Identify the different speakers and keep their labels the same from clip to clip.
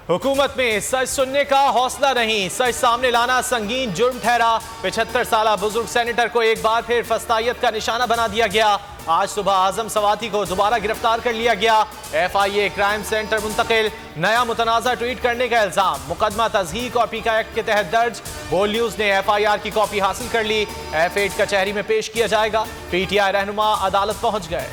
Speaker 1: हुकूमत में सच सुनने का हौसला नहीं, सच सामने लाना संगीन जुर्म ठहरा। 75 साल बुजुर्ग सेनेटर को एक बार फिर फस्तायत का निशाना बना दिया गया। आज सुबह आजम सवाती को दोबारा गिरफ्तार कर लिया गया। FIA क्राइम सेंटर मुंतकिल, नया मुतनाज़ा ट्वीट करने का इल्जाम। मुकदमा तज़हीक और पीका एक्ट के तहत दर्ज। बोल न्यूज़ ने FIR की कॉपी हासिल कर ली। F8 कचहरी में पेश किया जाएगा। PTI रहनुमा अदालत पहुंच गए।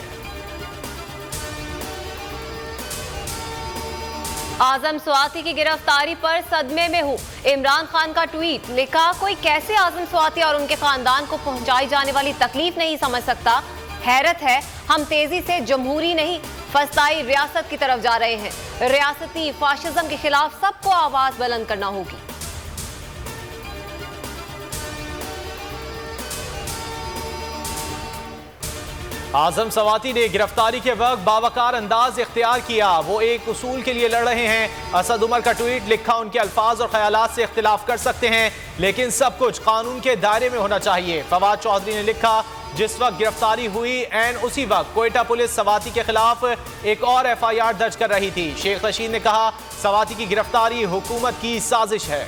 Speaker 2: आजम स्वाति की गिरफ्तारी पर सदमे में हूँ। इमरान खान का ट्वीट, लिखा कोई कैसे आजम स्वाति और उनके खानदान को पहुंचाई जाने वाली तकलीफ नहीं समझ सकता। हैरत है, हम तेजी से जमहूरी नहीं फस्ताई रियासत की तरफ जा रहे हैं। रियासती फाशिज्म के खिलाफ सबको आवाज बुलंद करना होगी।
Speaker 1: आजम सवाती ने गिरफ्तारी के वक्त बावकार अंदाज इख्तियार किया। वो एक उसूल के लिए लड़ रहे हैं। असद उमर का ट्वीट, लिखा उनके अल्फाज और ख्यालात से इख्तिलाफ कर सकते हैं लेकिन सब कुछ कानून के दायरे में होना चाहिए। फवाद चौधरी ने लिखा, जिस वक्त गिरफ्तारी हुई एन उसी वक्त कोयटा पुलिस सवाती के खिलाफ एक और FIR दर्ज कर रही थी। शेख रशीद ने कहा, सवाती की गिरफ्तारी हुकूमत की साजिश है।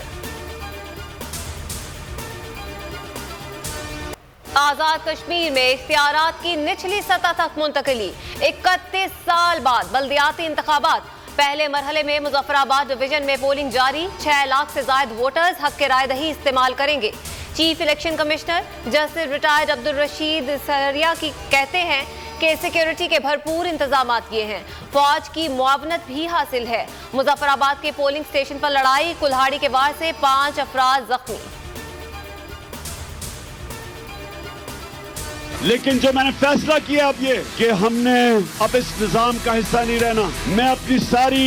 Speaker 2: आजाद कश्मीर में इख्तियारात की निचली सतह तक मुंतकिली। 31 साल बाद बल्दियाती इंतखाबात। पहले मरहले में मुजफ्फराबाद डिवीजन में पोलिंग जारी। 6 लाख से ज्यादा वोटर्स हक के राय दही इस्तेमाल करेंगे। Chief election commissioner justice retired Abdul Rashid सरिया की कहते हैं कि सिक्योरिटी के भरपूर इंतजाम किए हैं। फौज की मुआवनत भी हासिल है। मुजफ्फराबाद के पोलिंग स्टेशन पर लड़ाई, कुल्हाड़ी के वार से 5 अफराद जख्मी।
Speaker 3: लेकिन जो मैंने फैसला किया अब ये कि हमने अब इस निजाम का हिस्सा नहीं रहना। मैं अपनी सारी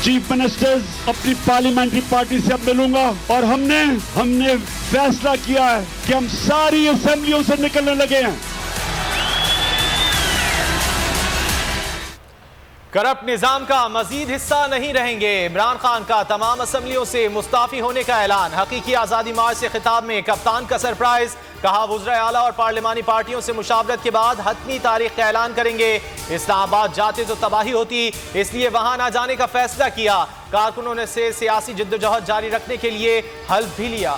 Speaker 3: चीफ मिनिस्टर्स, अपनी पार्लियामेंट्री पार्टी से अब मिलूंगा और हमने फैसला किया है कि हम सारी असेंबलियों से निकलने लगे हैं।
Speaker 1: करप्ट निजाम का मजीद हिस्सा नहीं रहेंगे। इमरान खान का तमाम असम्बलियों से मुस्ताफी होने का ऐलान। हकीकी आज़ादी मार्च से खिताब में कप्तान का सरप्राइज, कहा वज़ीर आला और पार्लिमानी पार्टियों से मुशावरत के बाद हतमी तारीख का ऐलान करेंगे। इस्लामाबाद जाते तो तबाही होती, इसलिए वहां ना जाने का फैसला किया। कारकुनों ने से सियासी जिद्दोजहद जारी रखने के लिए हल्फ भी लिया।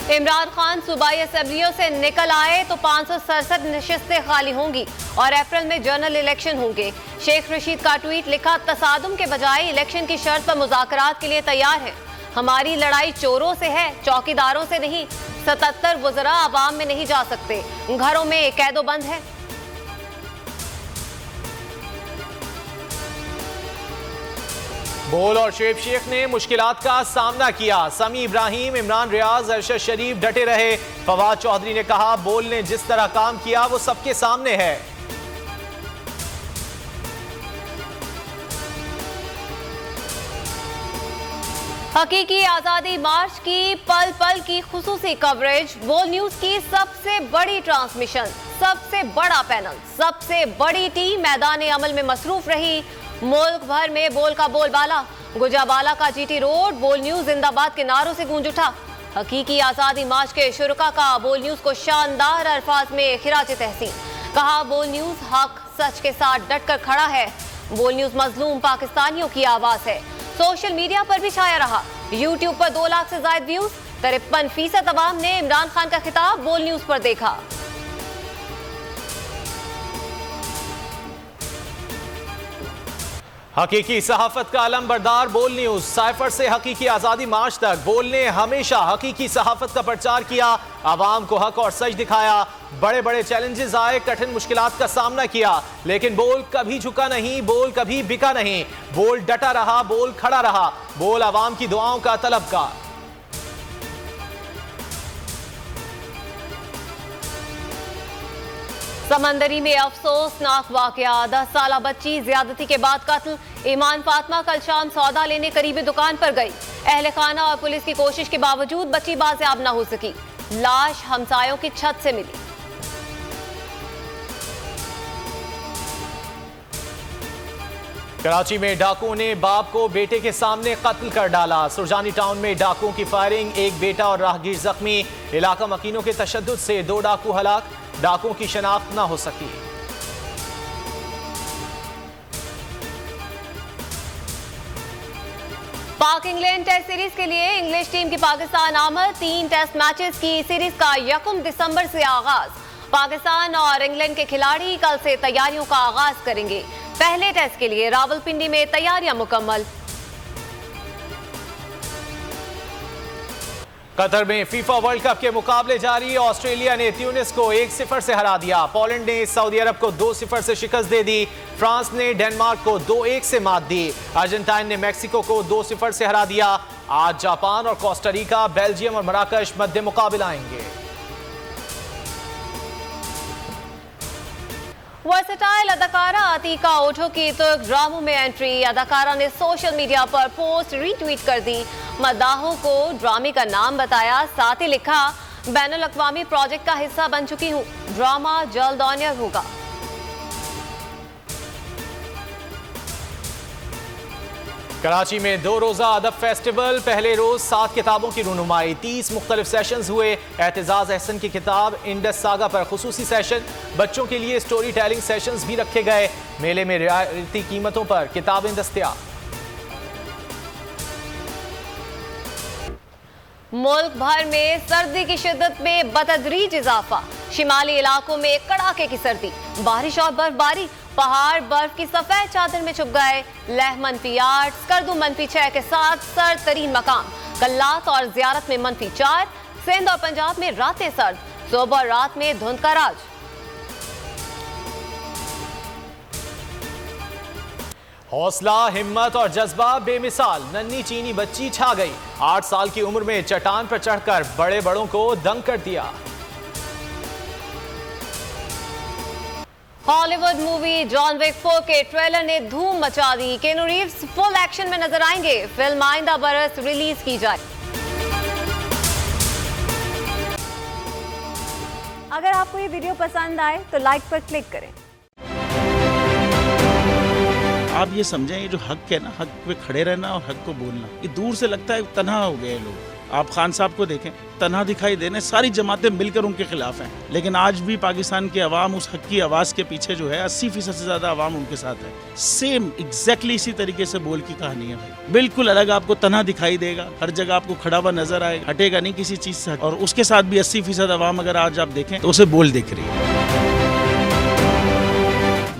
Speaker 2: इमरान खान सूबाई असेंबलियों से निकल आए तो 567 नशिस्तें खाली होंगी और अप्रैल में जनरल इलेक्शन होंगे। शेख रशीद का ट्वीट, लिखा तसादुम के बजाय इलेक्शन की शर्त पर मुज़ाकरात के लिए तैयार है। हमारी लड़ाई चोरों से है, चौकीदारों से नहीं। 77 वज़रा आवाम में नहीं जा सकते, घरों में कैदोबंद है।
Speaker 1: बोल और शेब शेख ने मुश्किलात का सामना किया। समी इब्राहिम, इमरान रियाज, अरशद शरीफ डटे रहे। फवाद चौधरी ने कहा, बोल ने जिस तरह काम किया वो सबके सामने है।
Speaker 2: हकीकी आजादी मार्च की पल पल की खुसूसी कवरेज। बोल न्यूज की सबसे बड़ी ट्रांसमिशन, सबसे बड़ा पैनल, सबसे बड़ी टीम मैदान अमल में मसरूफ रही। मुल्क भर में बोल का बोलबाला। गुजरावाला का GT रोड बोल न्यूज जिंदाबाद के नारों से गूंज उठा। हकीकी आजादी मार्च के शुरुका का बोल न्यूज को शानदार अल्फाज में खिराज तहसीन। कहा, बोल न्यूज हक सच के साथ डटकर खड़ा है। बोल न्यूज मजलूम पाकिस्तानियों की आवाज है। सोशल मीडिया पर भी छाया रहा। यूट्यूब पर 2 लाख से ज्यादा व्यूज। 53% अवाम ने इमरान खान का खिताब बोल न्यूज पर देखा।
Speaker 1: हकीकी सहाफत का अलमबरदार बोल न्यूज। साइफर से हकीकी आज़ादी मार्च तक बोल ने हमेशा हकीकी सहाफत का प्रचार किया। आवाम को हक और सच दिखाया। बड़े बड़े चैलेंजेस आए, कठिन मुश्किलात का सामना किया, लेकिन बोल कभी झुका नहीं, बोल कभी बिका नहीं। बोल डटा रहा, बोल खड़ा रहा। बोल आवाम की दुआओं का तलबगार।
Speaker 2: समंदरी में अफसोसनाक वाकया। 10 साला बच्ची ज्यादती के बाद कत्ल। ईमान फातिमा कल शाम सौदा लेने करीबी दुकान पर गई। अहले खाना और पुलिस की कोशिश के बावजूद बच्ची बाजियाब न हो सकी। लाश हमसायों की छत से मिली।
Speaker 1: कराची में डाकुओं ने बाप को बेटे के सामने कत्ल कर डाला। सुरजानी टाउन में डाकुओं की फायरिंग, एक बेटा और राहगीर जख्मी। इलाका मकीनों के तशद्दुद से 2 डाकू हलाक। डाकुओं की शनाख्त न हो सकी।
Speaker 2: पाक इंग्लैंड टेस्ट सीरीज के लिए इंग्लिश टीम की पाकिस्तान आमद। 3 टेस्ट मैचेस की सीरीज का 1 दिसंबर से आगाज। पाकिस्तान और इंग्लैंड के खिलाड़ी कल से तैयारियों का आगाज करेंगे। पहले टेस्ट के लिए रावलपिंडी में तैयारियां मुकम्मल।
Speaker 1: कतर में फीफा वर्ल्ड कप के मुकाबले जारी। ऑस्ट्रेलिया ने ट्यूनिस को 1-0 से हरा दिया। पोलैंड ने सऊदी अरब को 2-0 से शिकस्त दे दी। फ्रांस ने डेनमार्क को 2-1 से मात दी। अर्जेंटाइन ने मैक्सिको को 2-0 से हरा दिया। आज जापान और कोस्टारिका, बेल्जियम और मराकश मध्य मुकाबला आएंगे।
Speaker 2: वर्सेटाइल अदाकारा अतीका ओठो की तुर्क ड्रामों में एंट्री। अदाकारा ने सोशल मीडिया पर पोस्ट रीट्वीट कर दी। मद्दाहों को ड्रामे का नाम बताया, साथ ही लिखा, बैनुल अक़वामी प्रोजेक्ट का हिस्सा बन चुकी हूं, ड्रामा जल्द ऑन एयर होगा।
Speaker 1: कराची में 2 रोजा अदब फेस्टिवल। पहले रोज 7 किताबों की रुनुमाई। 30 मुख्तलिफ सेशंस हुए। एतजाज अहसन की किताब इंडस सागा पर खुसूसी सेशन। बच्चों के लिए स्टोरी टेलिंग सेशंस भी रखे गए। मेले में रियायती कीमतों पर किताबें दस्तयाब।
Speaker 2: मुल्क भर में सर्दी की शिद्दत में बतदरीज इजाफा। शिमाली इलाकों में कड़ाके की सर्दी, बारिश और बर्फबारी। पहाड़ बर्फ की सफेद चादर में छुप गए। लह -8, स्कर्दू -6 के साथ सर्द तरीन मकाम। कल्लात और जियारत में -4। सिंध और पंजाब में रातें सर्द, सुबह और रात में धुंध का राज।
Speaker 1: हौसला, हिम्मत और जज्बा बेमिसाल। नन्ही चीनी बच्ची छा गई। 8 साल की उम्र में चट्टान पर चढ़कर बड़े बड़ों को दंग कर दिया।
Speaker 2: हॉलीवुड मूवी जॉन विक 4 के ट्रेलर ने धूम मचा दी। केनू रीव्स फुल एक्शन में नजर आएंगे। फिल्म आइंदा बरस रिलीज की जाए। अगर आपको ये वीडियो पसंद आए तो लाइक पर क्लिक करें।
Speaker 4: आप ये समझें, ये जो हक है ना, हक पे खड़े रहना और हक को बोलना, ये दूर से लगता है तन्हा हो गए लोग। आप खान साहब को देखें, तन्हा दिखाई देने, सारी जमातें मिलकर उनके खिलाफ हैं। लेकिन आज भी पाकिस्तान की आवाम उस हक की आवाज़ के पीछे जो है 80% से ज़्यादा आवाम उनके साथ है। सेम एग्जैक्टली इसी तरीके से बोल की कहानी है भाई। बिल्कुल अलग आपको तन्हा दिखाई देगा, हर जगह आपको खड़ा हुआ नजर आएगा, हटेगा नहीं किसी चीज़ से। और उसके साथ भी 80% आवाम अगर आज आप देखें तो उसे बोल दिख रही है।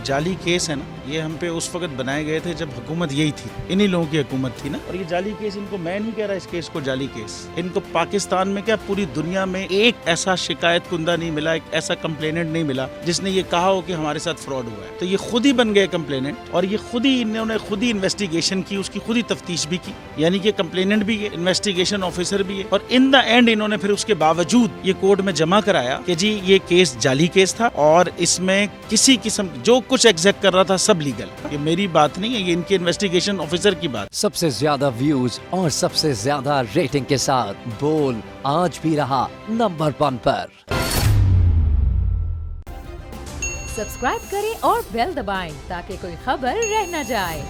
Speaker 4: जाली केस है ना, ये हम पे उस वक्त बनाए गए थे जब हुकूमत यही थी, इन्हीं लोगों की हुकूमत थी ना। और ये जाली केस, इनको मैं नहीं कह रहा इस केस को जाली केस, इनको पाकिस्तान में क्या पूरी दुनिया में एक ऐसा शिकायत कुंदा नहीं मिला, एक ऐसा कंप्लेनेंट नहीं मिला जिसने ये कहा हो कि हमारे साथ फ्रॉड हुआ है। तो ये खुद ही बन गए कंप्लेनेंट और ये खुद ही इन्होंने खुद ही इन्वेस्टिगेशन की, उसकी खुद ही तफ्तीश भी की। यानी कि कंप्लेनेंट भी है, इन्वेस्टिगेशन ऑफिसर भी है। और इन द एंड इन्होंने फिर उसके बावजूद ये कोर्ट में जमा कराया कि जी ये केस जाली केस था और इसमें किसी किस्म जो कुछ एग्जैक्ट कर रहा था सब लीगल। ये मेरी बात नहीं है, ये इनके इन्वेस्टिगेशन ऑफिसर की बात।
Speaker 5: सबसे ज्यादा व्यूज और सबसे ज्यादा रेटिंग के साथ बोल आज भी रहा नंबर 1 पर।
Speaker 6: सब्सक्राइब करें और बेल दबाएं ताकि कोई खबर रह न जाए।